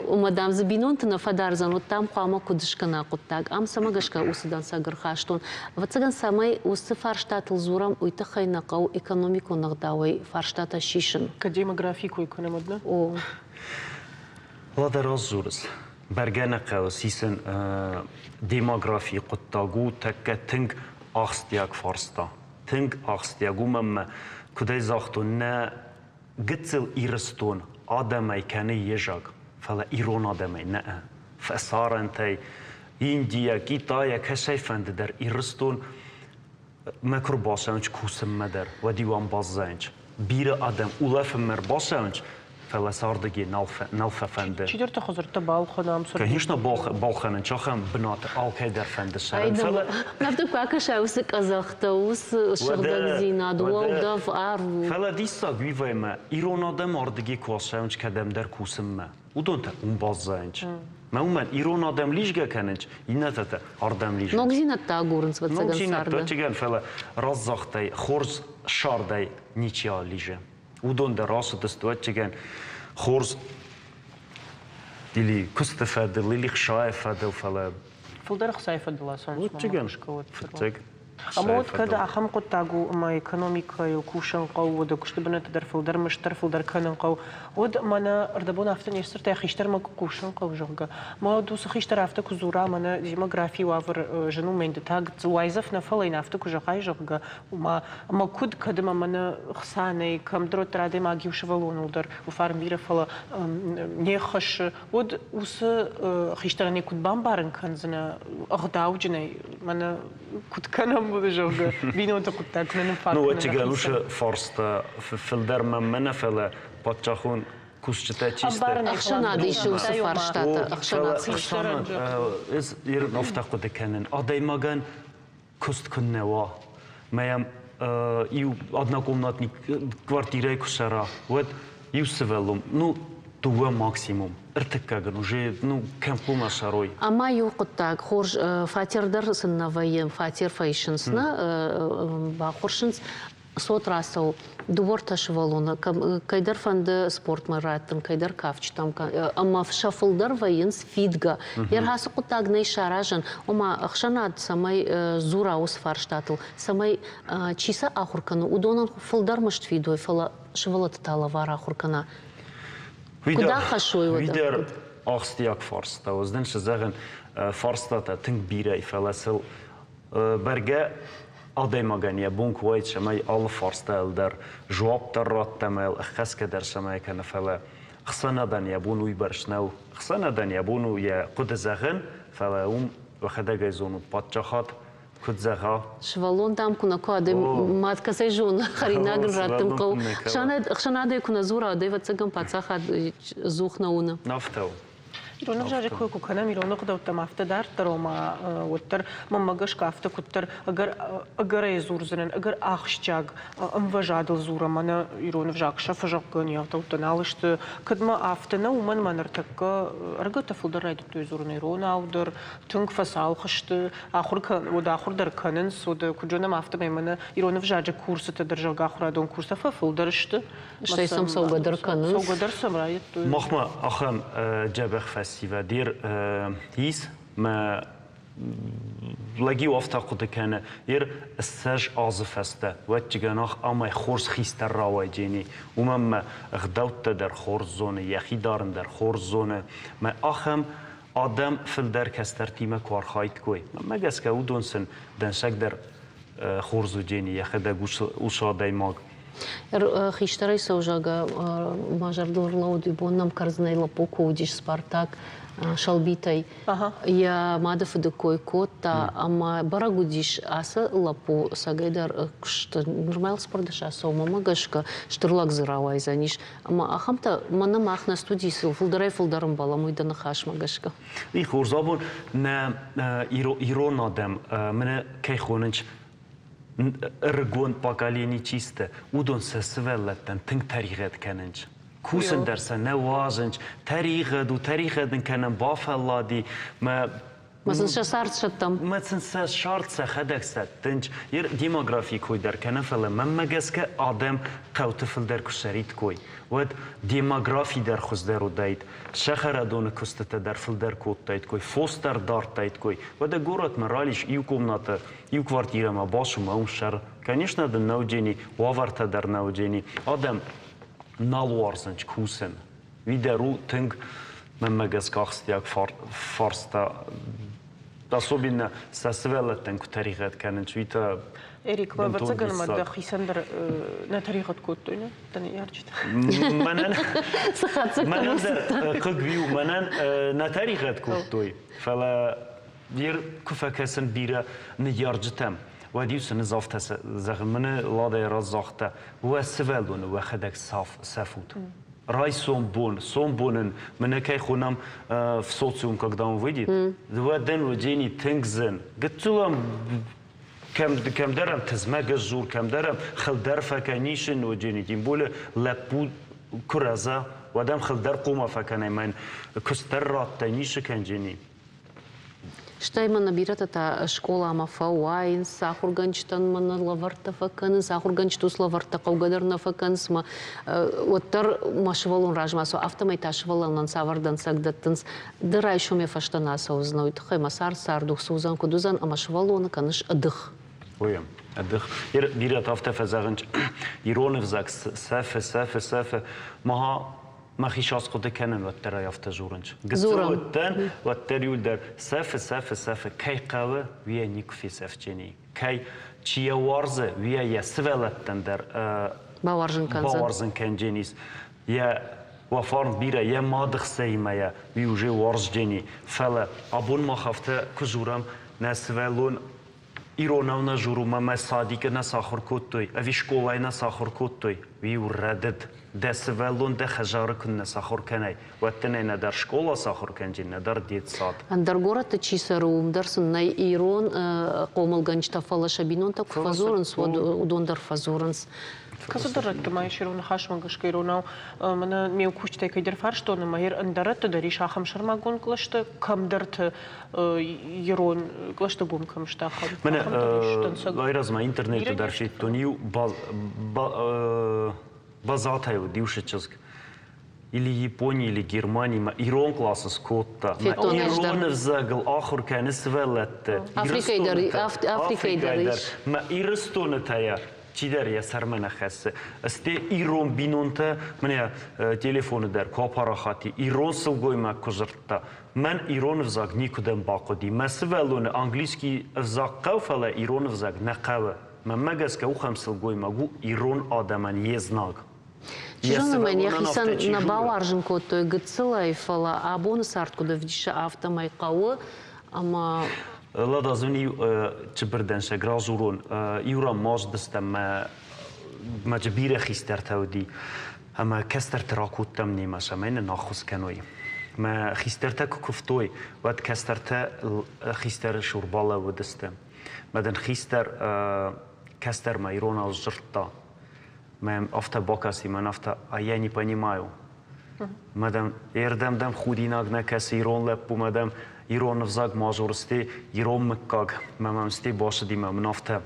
мадам забинонтына фадарзан вот там хама кудышкана куттаг ам самагашка усыдан сагырха штон вацаган самай усы фарштатыл зурам уйта хайнакау экономику нагдавай фарштата шишин Демографику экономодна? О Лада разжурс. Бергена قوسیسن دموگرافی قطعو تک تنگ آخستیاگ فارستا تنگ آخستیاگو مم کدای زاختون نه گتزل ایرستون آدمی کنه یجاگ فلا ایران آدمی نه فسار انتای ایندیا کیتایا کشی فند در ایرستون مکر باشنج کوسم مدر و دیوان بازنج بیر آدم اولف مر باشنج فلا ساردگی نالف فنده. چی درت خزرت بالخنام سر؟ Конечно, балханын чахам бнат алкайдар фенде шаран. айда нафты какаша усы казахта усы шырдагзина дуалдав ару Фала дисса гвивайма ирон адам ардыги квашанч кадамдар кусымма. Удонта базанч. Маумен ирон адам лишга кананч инатата ардам лишга. ногзинатта агурынс ватсаган Ногзинатта сарды чиган фала раззахтай хорз шардай ничья лиже. Удонда расудастуа чиган хорз или кустафадл или хшаефадл фала. فلدر خسايفة دلاسان. Вот чиган. Фтег. أما ود كذا أخم قد تاجو ما إيكونوميكا يكوشن قو وده كشت بنات در فلدر مشتر فلدر كنن قو ود مانا أردبونا أفتن يستر تأخيشتر ما كوشن قو جوجا ما دوس خيشتر أفتك كزورا مانا ديموغرافي وافر جنو من دتاج زوايزف نفلين أفتك كجاي جوجا وما ما كود كده مانا خسانة كم درو ترادي ما جيوش فلون ودر وفارم بير فلا نيخش ود وس خيشترني كود بامبارن كنزنا أغداو جناي مانا كود كنم بده جوجا بينو تقول تاكلن فارق Ну, اتجاهلوش فرصة في الدار منا فلا بتشخون كوشتا تشيست. أخشنا ديش وس فارشتاتا أخشنا إز يرن أفتقد كنن أداي ماجن كوست كنوا ما يم يو أدنى كومناتني كوارتيرة كسرة ود يوسفلهم نو توا ماكسيموم ارتكاغن уже ну كمпума шарой ама юқыттаг хорж фатирдар сыннавайым фатир фейшнсна ба хоршнс сотрасау дуворта швалона кайдар фанды спорт мараттын кайдар кавчтам ама шафылдар вайынс фидга ерхасы қутагнай шаражан ома ахшанад самай зураус фарштатыл самай чиса ахурканы удонан фылдар мыштфидой фала швалат талавара ахуркана Куда хашой вот? Wieder achstiak farsta. Was denn sagen farsta ta tink bira iflasel berge ademagania bunk white شماي all farsta der جواب ترات تمال خس كدر شماي كان فلا خصنا دن يبونو يبرشناو خصنا دن يبونو يا قد زغن فلا وخدا جايزونو باتشخات كد زغا شوالون دام كنا كادم مات كسيجون خرينا قررتم قو خشنا ده كنا زورا ده وتسجم باتساخد زوخنا ونا نفتو يرونا في جاجك كويكو كنا يرونا قدو تمافت دار تروما وتر مماغش كافت كتر اگر يزور زنن اگر اخشجاج ام وجادل زورا مانا يرونا في جاك شاف جاك غنيا تو تنالشت كدما افتنا ومن منرتك رجت فلدر رايد تو يزورنا يرونا ودر تنك فسال خشت اخر كان ودا اخر در كننس ودا كجنا مافت ميمنا يرونا في جاجك كورس تدرجا اخر دون كورس ففلدرشت شتي سم سوغ در كننس سوغ در سمرايت مخما اخم جبخ فستیو دیر هیس ما لگی وافتا قد کنه یر استج آزف استه و تجناخ اما خورس خیستر راوی جینی و من غدوت در خورس زونه یخی دارن در خورس زونه ما اخم آدم فل در کستر تیم کار خواهید کوی ما مگس که او دونسن دنشک در خورس جینی یخی در گوشاده ماگ خيشتري سوجاga мажардор лауди боннам карзнайла покудиш Спартак шалбитай я мадав декой кота ама барагудиш аса лапу сагайдар что нормал спордыша сома магашка штырлак зыравай заниш ама ахамта мана махна студисил фулдарым бала мойдана хаш магашка и хорзабон на ирон адам мене кай хонынч ارگون پاکالینی چیسته اودون سسولتن تنگ تاریخت کننج کوسن درس نوازنج تاریخت دن کنن بافلادی ما مثلا شارت شتم مثلا شارت خدک ستنج یر دیموگرافی کوی در کنن فعلا من مگس که آدم قوتفل در کشریت کوی ود دیموگرافی در خوز درو داید شخر دون کستت در فل در کوت داید کوی فوستر دارت داید کوی ود گورت مرالیش ایو комната ایو квартира ما باشم اون شر конечно در نوجینی وارت در نوجینی آدم نالوارزنج کوسن ویدرو تنگ من مگس کاخستیاک فارستا особенно سسولتن کو تاریخت کنن چویتا إريك ما بتسجل ما دخي سندر نتريقة كوتو إنه تاني يرجع منن قبيو منن نتريقة كوتوي فلا دير كفكسن بيرا نيارجتم وديوس نزافت زغمن لاده رزاخته و سوالون و خدك سافوت رای сомбонен мене кай хунам в социум когда он выйдет два ден вдени тингзен гтулам كم درم تزمج الزور كم درم خل در فكانيشن وجيني تيمبوله لابو كرزا ودم خل در قوما فكاني من كستر تانيش كان جيني Šta ima nabirata ta škola ama fauain, sahurgančtan mana lavarta fakan, sahurgančtus lavarta kaugadarna fakan, sma ottar mašvalun rajmaso aftamai tašvalan nan savardan sagdatans, darai šume faštana sauznau, tkhai masar sarduh sauzan kuduzan ama švaluna kanish adh. Ojem, adh. Birat afta fazagant ironov zak safe maha ما خيشاس قد كانن وترى يفتجورنج قصوتن وتريول در سف كي قوة ويا نيك في سفجني كي تشيا وارزة ويا يسولتن در باورزن كان جنيس يا وفارن بيرا يا مادخ سيما يا ويوجي وارز جني فلا أبون ما خفته كزورم نسولون إيروناونا جورو ما صادق نساخر كوتوي أفي شكولاي نساخر كوتوي ويوردد دسولون ده خجار كنا ساخر كناي وقتنا ندر شكولا ساخر كنجي ندر ديت صاد اندر غورت تشيسروم درسن ناي ايرون قومل غنج تفلا شبينون تك فازورنس ودون در فازورنس كسدرت ما يشيرون خاش من قشكيرونا من ميو كوشتي كيدر فرشتون ما هير اندرت دريش اخم شرما غون كلشت كم درت يرون كلشت بوم كم شتاخ من غير ما انترنت درشي تونيو базата его дившеческ или Японии или Германии ма ирон класса скотта ирон взагл ахур канис велетте Африка ма ирстона тая чидер я сармана хассе асте ирон бинонта мне телефоны дар копарахати ирон сылгойма кужыртта من ایران وزاگ نیکودم باقودی مسئولون انگلیسی وزاگ قوفلا ایران وزاگ نقوه من مگس که او خمسل گوی مگو ایران آدمان یزناگ Чижона мен яхисан на бауаржинко той гцылай фала а бонус арткуда вдиша автомайкауы ама лада звени чеберденше гражурон юра мождыстам маджбире хистер тауди ама кестер тракуттам немаша мен нахус каной ما خيسترتا كفتوي وقت كسترتا خيستر شوربالا ودستم مدن خيستر كستر ما يرونا وزرتا ما أفتا بوكاسي ما نفتا я не понимаю مدام يردم دم خودي ناقنا كسي يرون لبو مدام يرون نفزاق ماجورستي يرون مكاق ما ممستي باش دي ما منافتا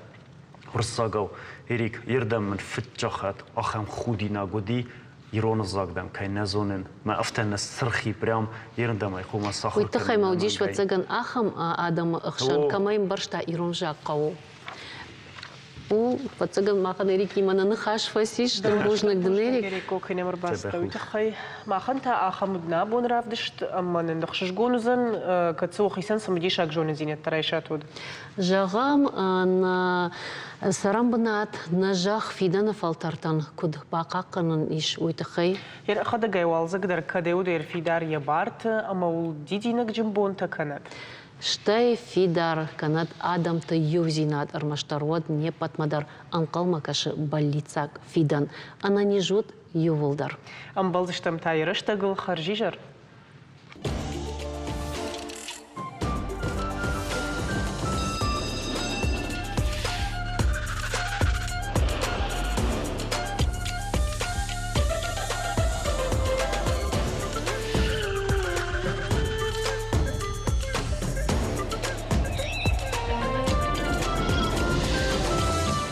ورساقو هيريك يردم من فتجاخات أخم خودي ناقودي يرون الزاق دم كاي نزونن ما أفتن السرخي برام يردم يقوم الصخر ويتخي موجيش وتزغن أخم آدم أخشان كما ينبرشتا يرون جاقو و وتزغن ما خن هيريك يمانا نخاش فاسيش دربوجنك دنيريك هيريكو كينمر باستا ويتخي ما خنتا أخمدنا بون رافدشت أما نندخشش جونزن كتسو خيسان سمديش أكجون زينة ترايشات ود جاغام на سرامبنات نجاح فيدنا فلترتن كد باقاقن إيش ويتخي ير أخذ جوال زقدر كديو دير في دار يبارت أما ولدي نجنبون تكنت شتاي فيدار كانت آدم تيوزينات أرمشترواد не патмадар анкалма каши больницак фидан. Она не жут юволдар. أم بلدشتم تايرش تقل خرجيجر